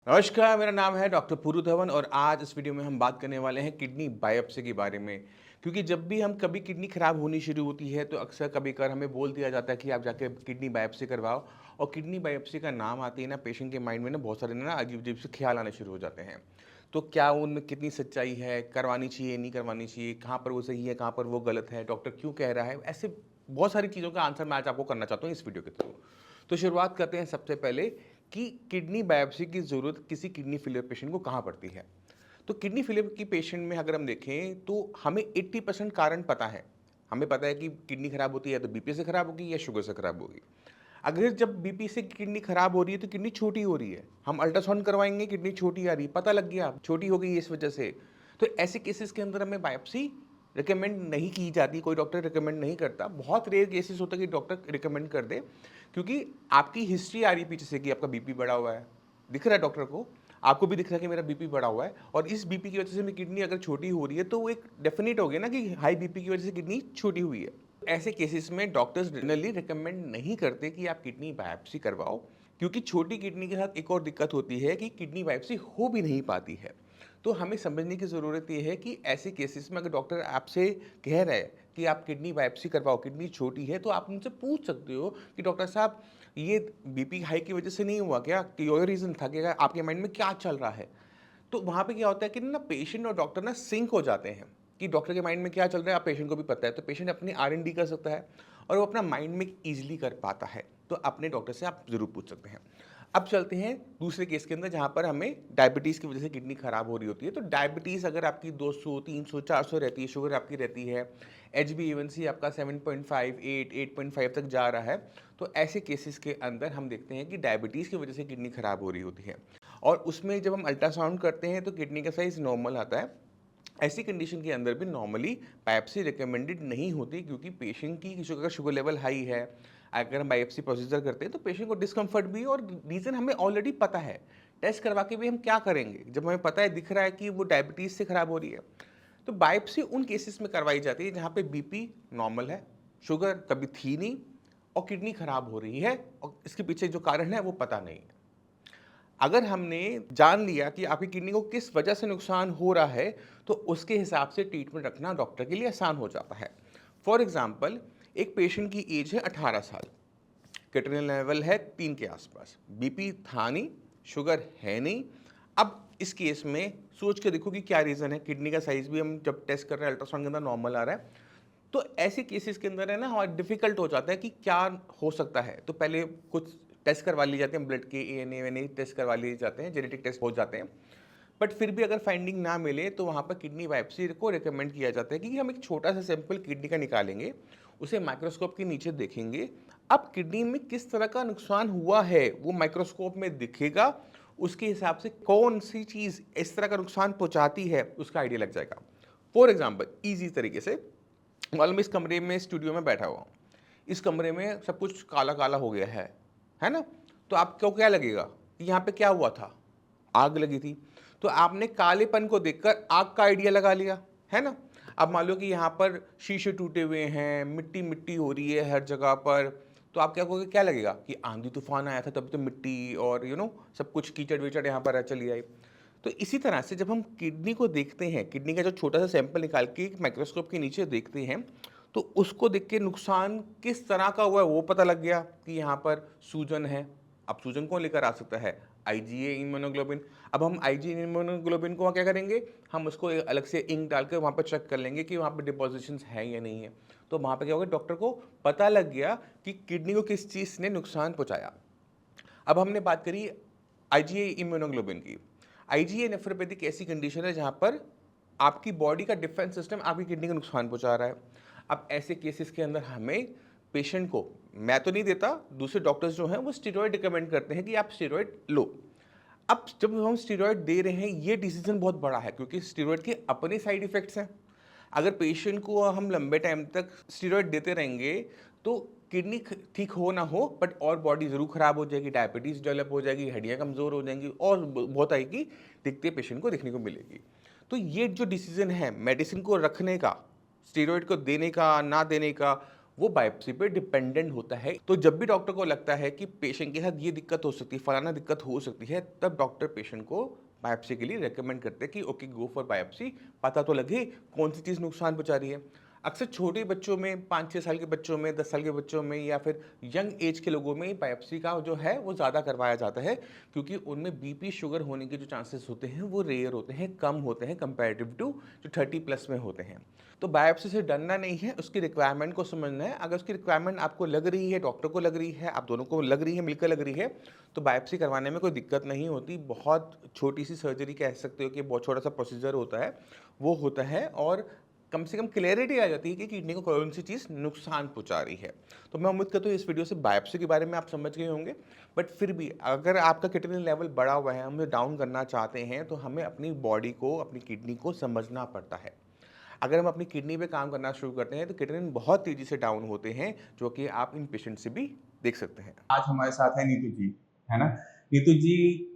नमस्कार, मेरा नाम है डॉक्टर पुरु धवन और आज इस वीडियो में हम बात करने वाले हैं किडनी बायोप्सी के बारे में। क्योंकि जब भी हम कभी किडनी खराब होनी शुरू होती है तो अक्सर कभी-कभार हमें बोल दिया जाता है कि आप जाके किडनी बायोप्सी करवाओ। और किडनी बायोप्सी का नाम आते ही ना पेशेंट के माइंड में ना बहुत सारे ना अजीब-अजीब से ख्याल आने शुरू हो जाते हैं। तो क्या उनमें कितनी सच्चाई है, करवानी चाहिए, नहीं करवानी चाहिए, कहाँ पर वो सही है, कहाँ पर वो गलत है, डॉक्टर क्यों कह रहा है? ऐसे बहुत सारी चीज़ों का आंसर मैं आज आपको करना चाहता हूँ इस वीडियो के थ्रू। तो शुरुआत करते हैं सबसे पहले कि किडनी बायोप्सी की ज़रूरत किसी किडनी फेलियर पेशेंट को कहाँ पड़ती है। तो किडनी फेलियर की पेशेंट में अगर हम देखें तो हमें 80% कारण पता है। हमें पता है कि किडनी खराब होती है तो बीपी से खराब होगी या शुगर से खराब होगी। अगर जब बीपी से किडनी खराब हो रही है तो किडनी छोटी हो रही है, हम अल्ट्रासाउंड करवाएंगे किडनी छोटी आ रही है, पता लग गया छोटी हो गई इस वजह से। तो ऐसे केसेस के अंदर हमें बायोप्सी रिकमेंड नहीं की जाती, कोई डॉक्टर रिकमेंड नहीं करता। बहुत रेयर केसेस होता है कि डॉक्टर रिकमेंड कर दे, क्योंकि आपकी हिस्ट्री आ रही है पीछे से कि आपका बीपी बढ़ा हुआ है, दिख रहा है डॉक्टर को, आपको भी दिख रहा है कि मेरा बीपी बढ़ा हुआ है और इस बीपी की वजह से मेरी किडनी अगर छोटी हो रही है तो वो एक डेफिनेट हो गया ना कि हाई बीपी की वजह से किडनी छोटी हुई है। ऐसे केसेस में डॉक्टर्स जनरली रिकमेंड नहीं करते कि आप किडनी बायोप्सी करवाओ, क्योंकि छोटी किडनी के साथ एक और दिक्कत होती है कि किडनी बायोप्सी हो भी नहीं पाती है। तो हमें समझने की ज़रूरत ये है कि ऐसे केसेस में अगर डॉक्टर आपसे कह रहा है कि आप किडनी बायोप्सी करवाओ, किडनी छोटी है, तो आप उनसे पूछ सकते हो कि डॉक्टर साहब ये बीपी हाई की वजह से नहीं हुआ क्या, कि और रीज़न था, कि आपके माइंड में क्या चल रहा है। तो वहाँ पे क्या होता है कि ना पेशेंट और डॉक्टर ना सिंक हो जाते हैं कि डॉक्टर के माइंड में क्या चल रहा है, आप पेशेंट को भी पता है, तो पेशेंट अपनी R&D कर सकता है और वो अपना माइंड में ईजिली कर पाता है। तो अपने डॉक्टर से आप ज़रूर पूछ सकते हैं। अब चलते हैं दूसरे केस के अंदर जहाँ पर हमें डायबिटीज़ की वजह से किडनी खराब हो रही होती है। तो डायबिटीज़ अगर आपकी 200, 300, 400 रहती है, शुगर आपकी रहती है, HbA1c आपका 7.5, 8, 8.5 तक जा रहा है, तो ऐसे केसेस के अंदर हम देखते हैं कि डायबिटीज़ की वजह से किडनी खराब हो रही होती है। और उसमें जब हम अल्ट्रासाउंड करते हैं तो किडनी का साइज़ नॉर्मल आता है। ऐसी कंडीशन के अंदर भी नॉर्मली बायोप्सी रिकमेंडेड नहीं होती, क्योंकि पेशेंट की शुगर लेवल हाई है। अगर हम बायोप्सी प्रोसीजर करते हैं तो पेशेंट को डिस्कम्फर्ट भी, और रीज़न हमें ऑलरेडी पता है। टेस्ट करवा के भी हम क्या करेंगे जब हमें पता है, दिख रहा है कि वो डायबिटीज़ से खराब हो रही है। तो बायोप्सी उन केसेस में करवाई जाती है जहाँ पे बीपी नॉर्मल है, शुगर कभी थी नहीं और किडनी खराब हो रही है और इसके पीछे जो कारण है वो पता नहीं है। अगर हमने जान लिया कि आपकी किडनी को किस वजह से नुकसान हो रहा है, तो उसके हिसाब से ट्रीटमेंट रखना डॉक्टर के लिए आसान हो जाता है। फॉर एग्जाम्पल, एक पेशेंट की एज है 18 साल, क्रिएटिनिन लेवल है 3 के आसपास, बीपी था नहीं, शुगर है नहीं। अब इस केस में सोच के देखो कि क्या रीज़न है। किडनी का साइज़ भी हम जब टेस्ट कर रहे हैं अल्ट्रासाउंड के अंदर नॉर्मल आ रहा है। तो ऐसे केसेस के अंदर है ना और डिफ़िकल्ट हो जाता है कि क्या हो सकता है। तो पहले कुछ टेस्ट करवा लिए जाते हैं, ब्लड के ANA-वैने टेस्ट करवा लिए जाते हैं, जेनेटिक टेस्ट हो जाते हैं। बट फिर भी अगर फाइंडिंग ना मिले तो वहाँ पर किडनी बायोप्सी को रिकमेंड किया जाता है कि हम एक छोटा सा सैंपल किडनी का निकालेंगे, उसे माइक्रोस्कोप के नीचे देखेंगे। अब किडनी में किस तरह का नुकसान हुआ है वो माइक्रोस्कोप में दिखेगा, उसके हिसाब से कौन सी चीज़ इस तरह का नुकसान पहुँचाती है उसका आइडिया लग जाएगा। फॉर एग्जाम्पल, ईजी तरीके से मालूम, इस कमरे में स्टूडियो में बैठा हुआ हूँ, इस कमरे में सब कुछ काला काला हो गया है ना? तो आपको क्या लगेगा कि यहाँ पे क्या हुआ था? आग लगी थी। तो आपने कालेपन को देखकर आग का आइडिया लगा लिया, है ना? अब मान लो कि यहाँ पर शीशे टूटे हुए हैं, मिट्टी मिट्टी हो रही है हर जगह पर, तो आप क्या कहोगे, क्या लगेगा कि आंधी तूफान आया था तब तो मिट्टी और सब कुछ कीचड़ विचड़ यहाँ पर चली आई। तो इसी तरह से जब हम किडनी को देखते हैं, किडनी का जो छोटा सा सैंपल निकाल के एक माइक्रोस्कोप के नीचे देखते हैं, तो उसको देख के नुकसान किस तरह का हुआ है वो पता लग गया कि यहाँ पर सूजन है। अब सूजन कौन लेकर आ सकता है? IgA immunoglobulin. अब हम IgA इम्यूनोग्लोबिन को वहाँ क्या करेंगे, हम उसको एक अलग से इंक डाल के वहाँ पर चेक कर लेंगे कि वहाँ पर डिपोजिशंस हैं या नहीं है। तो वहाँ पर क्या होगा, डॉक्टर को पता लग गया कि किडनी को किस चीज़ ने नुकसान पहुँचाया। अब हमने बात करी IgA इम्यूनोग्लोबिन की। IgA नेफ्रोपैथी एक ऐसी कंडीशन है जहाँ पर आपकी बॉडी का डिफेंस सिस्टम आपकी किडनी को नुकसान पहुँचा रहा है। अब ऐसे केसेस के अंदर हमें पेशेंट को, मैं तो नहीं देता, दूसरे डॉक्टर्स जो हैं वो स्टेरॉयड रिकमेंड करते हैं कि आप स्टेरॉयड लो। अब जब हम स्टेरॉयड दे रहे हैं ये डिसीजन बहुत बड़ा है, क्योंकि स्टेरॉयड के अपने साइड इफ़ेक्ट्स हैं। अगर पेशेंट को हम लंबे टाइम तक स्टेरॉयड देते रहेंगे तो किडनी ठीक हो ना हो बट और बॉडी ज़रूर ख़राब हो जाएगी, डायबिटीज़ डेवलप हो जाएगी, हड्डियाँ कमज़ोर हो जाएंगी और बहुत आएगी दिक्कतें पेशेंट को देखने को मिलेगी। तो ये जो डिसीजन है मेडिसिन को रखने का, स्टेरॉयड को देने का ना देने का, वो बायोप्सी पे डिपेंडेंट होता है। तो जब भी डॉक्टर को लगता है कि पेशेंट के साथ ये दिक्कत हो सकती है, फलाना दिक्कत हो सकती है, तब डॉक्टर पेशेंट को बायोप्सी के लिए रेकमेंड करते हैं कि ओके गो फॉर बायोप्सी, पता तो लगे कौन सी चीज़ नुकसान पहुंचा रही है। अक्सर छोटे बच्चों में, 5-6 साल के बच्चों में, 10 साल के बच्चों में या फिर यंग एज के लोगों में बायोप्सी का जो है वो ज़्यादा करवाया जाता है, क्योंकि उनमें बीपी शुगर होने के जो चांसेस होते हैं वो रेयर होते हैं, कम होते हैं कंपैरेटिव टू जो 30 प्लस में होते हैं। तो बायोप्सी से डरना नहीं है, उसकी रिक्वायरमेंट को समझना है। अगर उसकी रिक्वायरमेंट आपको लग रही है, डॉक्टर को लग रही है, आप दोनों को लग रही है, मिलकर लग रही है, तो बायोप्सी करवाने में कोई दिक्कत नहीं होती। बहुत छोटी सी सर्जरी कह सकते हो कि बहुत छोटा सा प्रोसीजर होता है, वो होता है, और कम से कम क्लैरिटी आ जाती है कि किडनी को कौन सी चीज़ नुकसान पहुंचा रही है। तो मैं उम्मीद करता हूँ इस वीडियो से बायोप्सी के बारे में आप समझ गए होंगे। बट फिर भी अगर आपका किडनी लेवल बढ़ा हुआ है, हम उसे डाउन करना चाहते हैं, तो हमें अपनी बॉडी को, अपनी किडनी को समझना पड़ता है। अगर हम अपनी किडनी पे काम करना शुरू करते हैं तो किडनी बहुत तेज़ी से डाउन होते हैं, जो कि आप इन पेशेंट से भी देख सकते हैं। आज हमारे साथ है नीतू जी, है ना। नीतू जी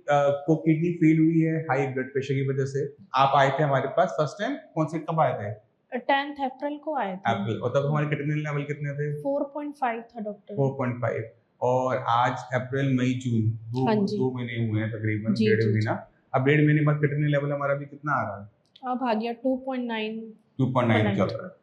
को किडनी फेल हुई है हाई ब्लड प्रेशर की वजह से। आप आए थे हमारे पास फर्स्ट टाइम, कौन से कब आए थे? 10th अप्रैल को आए थे। अप्रैल। और तब हमारे किडनी लेवल कितने थे? 4.5 था डॉक्टर। 4.5। और आज अप्रैल मई जून हाँ दो जी। दो महीने हुए हैं तकरीबन, जी डेढ़ जी जी। महीना। अब डेढ़ महीने बाद किडनी लेवल हमारा भी कितना आ रहा है? अब आ गया 2.9। 2.9 चल रहा है।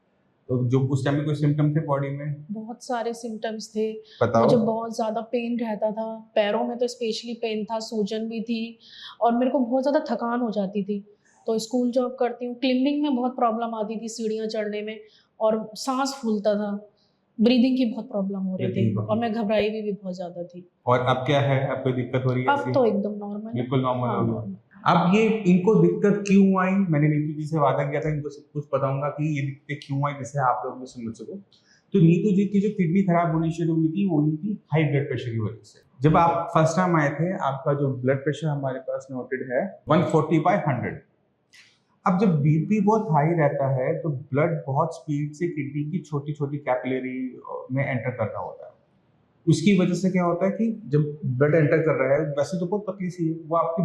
तो जो उस टाइम में कोई सिम्टम थे बॉडी में? बहुत सारे सिम्टम्स थे। बताओ। मुझे बहुत ज़्यादा पेन रहता था, पैरों में तो स्पेशली पेन था, सूजन भी थी, और मेरे को बहुत ज़्यादा थकान हो जाती थी। तो स्कूल जॉब करती हूँ, क्लिम्बिंग में बहुत प्रॉब्लम आती थी, सीढ़ियाँ चढ़ने में, और सांस फूलता था, ब्रीदिंग की बहुत प्रॉब्लम हो रही Breathing थी, और problem। मैं घबराई भी बहुत ज़्यादा थी। और अब क्या है? अब कोई दिक्कत हो रही है अब ऐसी? तो एकदम नॉर्मल है। बिल्कुल नॉर्मल हाँ हो गई। नॉर्मल। अब ये इनको दिक्कत क्यों आई? मैंने नीतू जी से वादा किया था इनको सब कुछ बताऊंगा कि ये दिक्कत क्यों आई, जिससे आप लोग भी समझ सको। तो नीतू जी की जो किडनी खराब होनी शुरू हुई थी वो हुई थी हाई ब्लड प्रेशर की वजह से। जब आप फर्स्ट टाइम आए थे, आपका जो ब्लड प्रेशर हमारे पास नोटेड है 140/100। अब जब बीपी बहुत हाई रहता है तो ब्लड बहुत स्पीड से किडनी की छोटी छोटी कैपिलरी में एंटर कर रहा होता है। उसकी वजह से क्या होता है कि जब ब्लड एंटर कर रहा है, वैसे तो बहुत पतली सी है, वो आपकी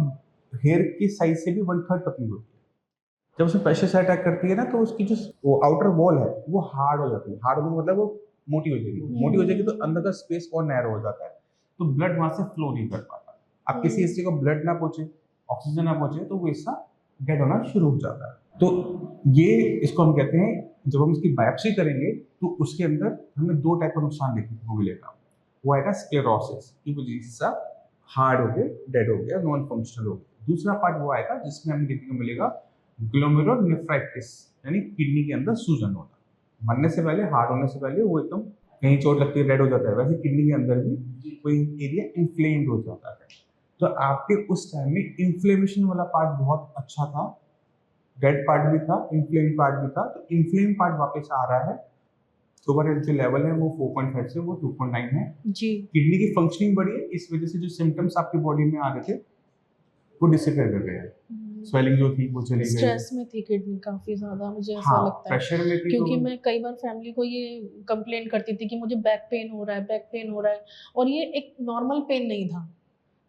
हेयर की साइज से भी 1/3 पतली होती है। जब उसमें प्रेशर से अटैक करती है ना, तो उसकी जो वो आउटर वॉल है वो हार्ड हो जाती है। हार्ड होने का मतलब वो मोटी हो जाएगी। मोटी हो जाएगी तो अंदर का स्पेस और नैरो हो जाता है, तो ब्लड वहां से फ्लो नहीं कर पाता। अब किसी हिस्से को ब्लड ना पहुंचे, ऑक्सीजन ना पहुंचे, तो वो हिस्सा डेड होना शुरू हो जाता है। तो ये इसको हम कहते हैं, जब हम इसकी बायोप्सी करेंगे तो उसके अंदर हमें 2 टाइप का नुकसान देखने को मिलेगा। वो आएगा स्क्लेरोसिस, कि वो हिस्सा हार्ड हो गया, डेड हो गया, नॉन फंक्शनल हो गया। दूसरा पार्ट वो आएगा जिसमें हमें देखने को मिलेगा ग्लोमेरुलोनेफ्राइटिस, यानी किडनी के अंदर सूजन होना। मरने से पहले, हार्ड होने से पहले वो एकदम कहीं चोट लगती है रेड हो जाता है, वैसे किडनी के अंदर भी कोई एरिया इन्फ्लेम्ड हो जाता है। तो आपके उस टाइम में इन्फ्लेमेशन वाला पार्ट बहुत अच्छा था, डेड पार्ट भी था, इन्फ्लेम्ड पार्ट भी था। तो इन्फ्लेम्ड पार्ट वापस आ रहा है, तो ओवरऑल जो लेवल है वो 4.5 से वो 2.9 है। जी। किडनी की फंक्शनिंग बढ़ी है, इस वजह से जो सिम्टम्स आपकी बॉडी में आ रहे थे वो डिसअपियर कर गए हैं। स्वेलिंग जो थी वो चली गई। स्ट्रेस में थी किडनी काफ़ी ज़्यादा, मुझे ऐसा हाँ, लगता है, प्रेशर में थी। क्योंकि तो मैं कई बार फैमिली को ये कंप्लेन करती थी कि मुझे बैक पेन हो रहा है, बैक पेन हो रहा है, और ये एक नॉर्मल पेन नहीं था।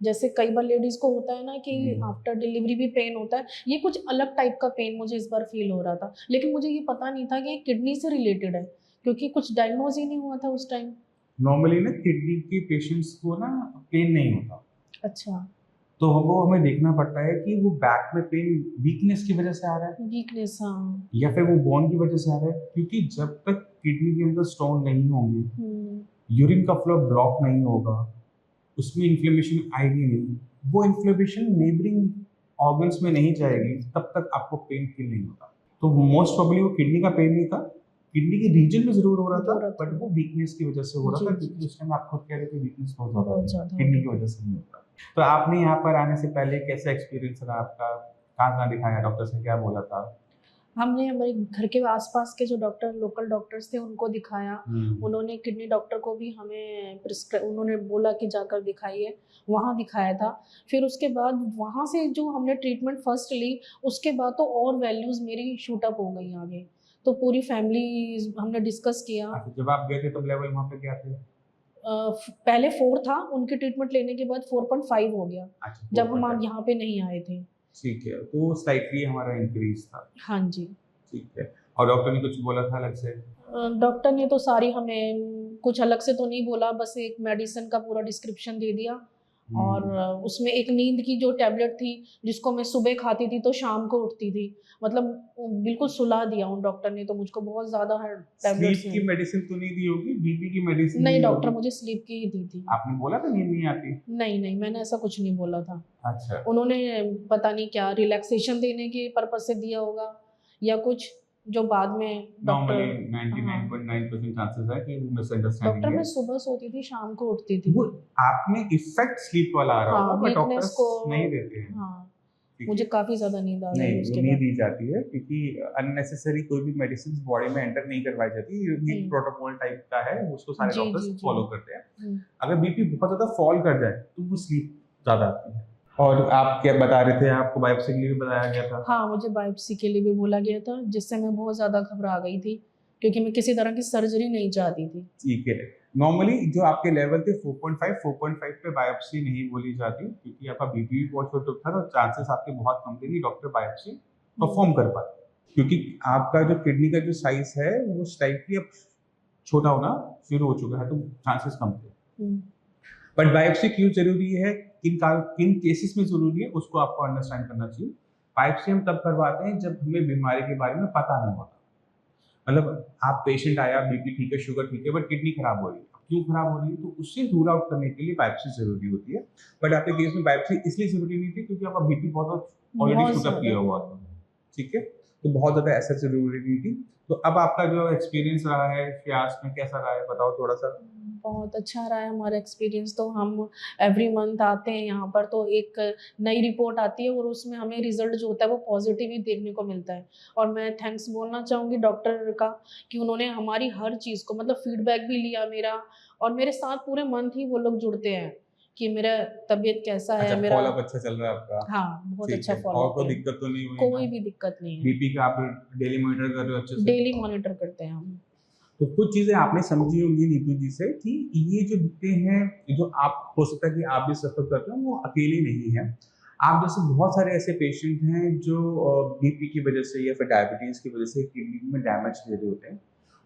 जैसे कई बार लेडीज़ को होता है ना कि आफ्टर डिलीवरी भी पेन होता है, ये कुछ अलग टाइप का पेन मुझे इस बार फ़ील हो रहा था। लेकिन मुझे ये पता नहीं था कि ये किडनी से रिलेटेड है, क्योंकि कुछ डायग्नोज़ ही नहीं हुआ था उस टाइम। नॉर्मली ना किडनी के पेशेंट्स को ना पेन नहीं होता, अच्छा। तो वो हमें देखना पड़ता है कि वो बैक में पेन वीकनेस की वजह से आ रहा है वीकनेस, हाँ। या फिर वो बोन की वजह से आ रहा है। क्योंकि जब तक किडनी के अंदर स्टोन नहीं होंगे, यूरिन का फ्लो ब्लॉक नहीं होगा, उसमें इन्फ्लेमेशन आएगी नहीं, वो इन्फ्लेमेशन नेबरिंग ऑर्गन्स में नहीं जाएगी, तब तक आपको पेन फील नहीं होता। तो मोस्ट प्रोबेबली वो किडनी का पेन नहीं था, किडनी के रीजन में जरूर हो रहा था, बट वो वीकनेस की वजह से हो रहा था, क्योंकि उस टाइम आप खुद कह रहे थे वीकनेस बहुत ज्यादा किडनी की वजह से नहीं होता। तो आपने यहाँ पर आने से पहले कैसा एक्सपीरियंस रहा आपका? कहाँ कहाँ दिखाया, डॉक्टर ने क्या बोला था? हमने हमारे घर के आसपास के जो डॉक्टर, लोकल डॉक्टर्स थे, उनको दिखाया। उन्होंने किडनी डॉक्टर को भी हमें उन्होंने बोला कि जाकर दिखाइए, वहाँ दिखाया था। फिर उसके बाद वहाँ से जो हमने ट्रीटमेंट फर्स्ट ली, उसके बाद तो और वैल्यूज़ मेरी शूट अप हो गई आगे। तो पूरी फैमिली हमने डिस्कस किया। अच्छा, जब आप गए थे तब लेवल वहाँ पे क्या थे? पहले 4 था, उनके ट्रीटमेंट लेने के बाद 4.5 हो गया। अच्छा, जब हम यहाँ पे नहीं आए थे। ठीक है, तो स्लाइटली हमारा इंक्रीज था। हाँ जी। ठीक है। और डॉक्टर ने कुछ बोला था अलग से? डॉक्टर ने तो सारी हमें कुछ अलग से तो नहीं बोला, बस एक मेडिसिन का पूरा डिस्क्रिप्शन दे दिया। और उसमें एक नींद की जो टैबलेट थी जिसको मैं सुबह खाती थी तो शाम को उठती थी, मतलब बिल्कुल सुला दिया उन डॉक्टर ने तो मुझको बहुत ज़्यादा टैबलेट्स स्लीप की मेडिसिन तो नहीं दी होगी, बीपी की मेडिसिन नहीं, दी डॉक्टर होगी? मुझे स्लीप की ही दी थी। आपने बोला था नींद नहीं आती? नहीं, नहीं, मैंने ऐसा कुछ नहीं बोला था। अच्छा। उन्होंने पता नहीं क्या रिलैक्सेशन देने के पर्पज़ से दिया होगा या कुछ, जो बाद में नॉर्मली डॉक्टर। हाँ, 99.9% चांसेस है कि वो मिसअंडरस्टैंडिंग डॉक्टर है। मैं सुबह सोती थी, शाम को उठती थी। वो आप में इफेक्ट स्लीप वाला आ रहा हाँ, होगा, बट वीकनेस डॉक्टर्स को। नहीं देते हैं। हाँ, ठीक मुझे है? काफ़ी ज़्यादा नींद आ गई नहीं, वो उसके नहीं बाद। दी जाती है क्योंकि अननेसेसरी कोई भी मेडिसिन बॉडी में एंटर नहीं करवाई जाती। ये हुँ। प्रोटोकॉल टाइप का है, उसको सारे जी, डॉक्टर्स जी, जी। फॉलो करते हैं। हुँ। अगर बीपी बहुत ज़्यादा फॉल कर जाए तो वो स्लीप ज़्यादा आती है। और आप क्या बता रहे थे, आपको बायोप्सी के लिए भी बताया गया था? हाँ, मुझे बायोप्सी के लिए भी बोला गया था, जिससे मैं बहुत ज़्यादा घबरा गई थी, क्योंकि मैं किसी तरह की सर्जरी नहीं चाहती थी। ठीक है। नॉर्मली जो आपके लेवल थे 4.5 पे बायोप्सी नहीं बोली जाती क्योंकि आपका बीपी भी बहुत छोटा था, तो चांसेस आपके बहुत कम थे कि डॉक्टर बायोप्सी परफॉर्म कर पाते, क्योंकि आपका जो किडनी का जो साइज है वो स्लाइटली अब छोटा होना शुरू हो चुका है, तो चांसेस कम थे। हुँ। बट बायोप्सी क्यों जरूरी है, किन केसेस में जरूरी है, उसको आपको अंडरस्टैंड करना चाहिए। बायोप्सी हम तब करवाते हैं जब हमें बीमारी के बारे में पता नहीं होता। मतलब आप पेशेंट आया, बीपी ठीक है, शुगर ठीक है, बट किडनी खराब हो रही है। क्यों खराब हो रही है, तो उससे रूल आउट करने के लिए बायोप्सी जरूरी होती है। बट आपके केस में बायोप्सी इसलिए जरूरी नहीं थी क्योंकि आपका बीपी बहुत ऑलरेडी बहुत शूट अप किया ज़्यादा। हुआ था। ठीक है, तो बहुत ज्यादा ऐसा जरूरी नहीं थी। तो अब आपका जो एक्सपीरियंस रहा है फ्यास में, कैसा रहा है, बताओ थोड़ा सा। बहुत अच्छा रहा है हमारा एक्सपीरियंस, तो हम एवरी मंथ आते हैं यहाँ पर, तो एक नई रिपोर्ट आती है और उसमें हमें रिजल्ट जो होता है वो पॉजिटिव ही देखने को मिलता है। और मैं थैंक्स बोलना चाहूँगी डॉक्टर का कि उन्होंने हमारी हर चीज़ को, मतलब फीडबैक भी लिया मेरा, और मेरे साथ पूरे मंथ ही वो लोग जुड़ते हैं कि मेरा तबीयत कैसा अच्छा, है मेरा। फॉलोअप अच्छा चल रहा है आपका? हाँ, बहुत ठीक अच्छा है, और फॉलोअप कोई है, दिक्कत तो नहीं हुई ना? कोई भी दिक्कत नहीं है। बीपी का आप डेली मॉनिटर कर रहे हो अच्छे से? डेली मॉनिटर करते हैं हम। तो कुछ चीजें आपने समझी होंगी नीतू जी से कि ये जो दिखते हैं, जो आप हो सकता है कि आप भी सफर करते हो, वो अकेले नहीं है। आप जैसे बहुत सारे ऐसे पेशेंट हैं जो बीपी की वजह से या फिर डायबिटीज की वजह से किडनी में डैमेज दे रहे होते हैं।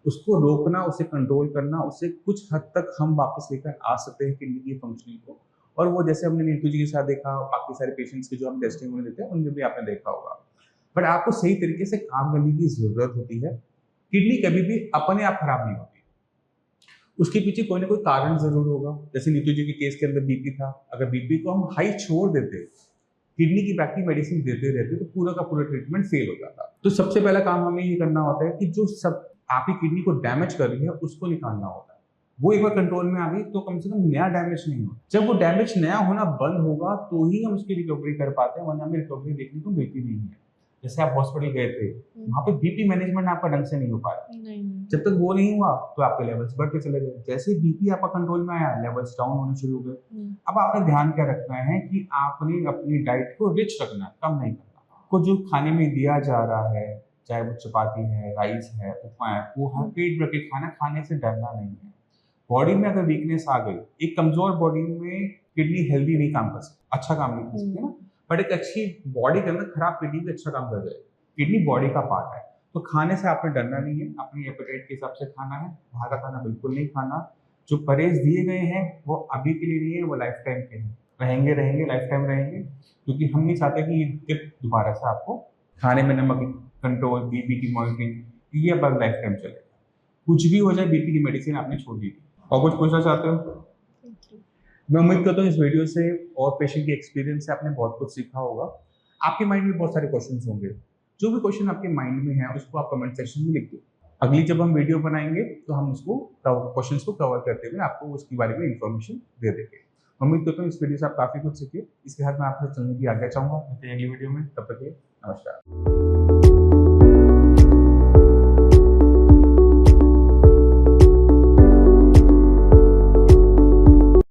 उसको रोकना, उसे कंट्रोल करना, उससे कुछ हद तक हम वापस लेकर आ सकते हैं किडनी की फंक्शनिंग को। और वो जैसे हमने नीतू जी के साथ देखा, बाकी सारे पेशेंट्स के जो हम टेस्टिंग देते हैं उनमें भी आपने देखा होगा। बट आपको सही तरीके से काम करने की जरूरत होती है। किडनी कभी भी अपने आप खराब नहीं होती, उसके पीछे कोई ना कोई कारण जरूर होगा। जैसे नीतू जी के केस के अंदर बीपी था, अगर बीपी को हम हाई छोड़ देते, किडनी की बाकी मेडिसिन देते रहते, तो पूरा का पूरा ट्रीटमेंट फेल हो जाता। तो सबसे पहला काम हमें ये करना होता है कि जो सब आपकी किडनी को डैमेज कर रही है उसको निकालना होता है। वो एक बार कंट्रोल में आ गई तो कम से कम नया डैमेज नहीं होगा। जब वो डैमेज नया होना बंद होगा तो ही हम उसकी रिकवरी कर पाते हैं, वरना हमें रिकवरी देखने को मिलती नहीं है। जैसे आप हॉस्पिटल गए थे, वहाँ पे बीपी मैनेजमेंट आपका ढंग से नहीं हो पाया। नहीं। जब तक वो नहीं हुआ तो आपके लेवल्स बढ़ के चले गए। जैसे बीपी आपका कंट्रोल में आया, लेवल्स डाउन होने शुरू हो गए। अब आपने ध्यान क्या रखना है कि आपने अपनी डाइट को रिच रखना है, कम नहीं करना। आपको जो खाने में दिया जा रहा है, चाहे वो चपाती है, राइस है, उपमा है, वो हर पेट भर के खाना खाने से डरना नहीं है। बॉडी में अगर वीकनेस आ गई, एक कमजोर बॉडी में किडनी हेल्दी नहीं काम कर सकती, अच्छा काम नहीं कर सकती ना। बट एक अच्छी बॉडी के अंदर खराब किडनी भी अच्छा काम कर जाएगी। किडनी बॉडी का पार्ट है, तो खाने से आपने डरना नहीं है, अपनी एपेटाइट के हिसाब से खाना है, बाहर का खाना बिल्कुल नहीं खाना। जो परहेज दिए गए हैं वो अभी के लिए नहीं है, वो लाइफ टाइम के हैं, रहेंगे लाइफ टाइम रहेंगे, क्योंकि हम नहीं चाहते कि ये दिक्कत दोबारा से आपको खाने में नमक कंट्रोल, बीपी की मॉनिटरिंग, ये अब लाइफ टाइम चलेगा। कुछ भी हो जाए, बीपी की मेडिसिन आपने छोड़ दी थी। और कुछ पूछना चाहते हो? मैं उम्मीद करता हूँ इस वीडियो से और पेशेंट के एक्सपीरियंस से आपने बहुत कुछ सीखा होगा। आपके माइंड में बहुत सारे क्वेश्चंस होंगे, जो भी क्वेश्चन आपके माइंड में है उसको आप कमेंट सेक्शन में लिख दो। अगली जब हम वीडियो बनाएंगे तो हम उसको क्वेश्चंस को कवर करते हुए आपको उसके बारे में इंफॉर्मेशन दे देंगे। उम्मीद करता हूँ इस वीडियो से आप काफी कुछ सीखे। इसके साथ मैं आपसे चलने की आज्ञा चाहूंगा अगली वीडियो में। तब तक के लिए नमस्कार।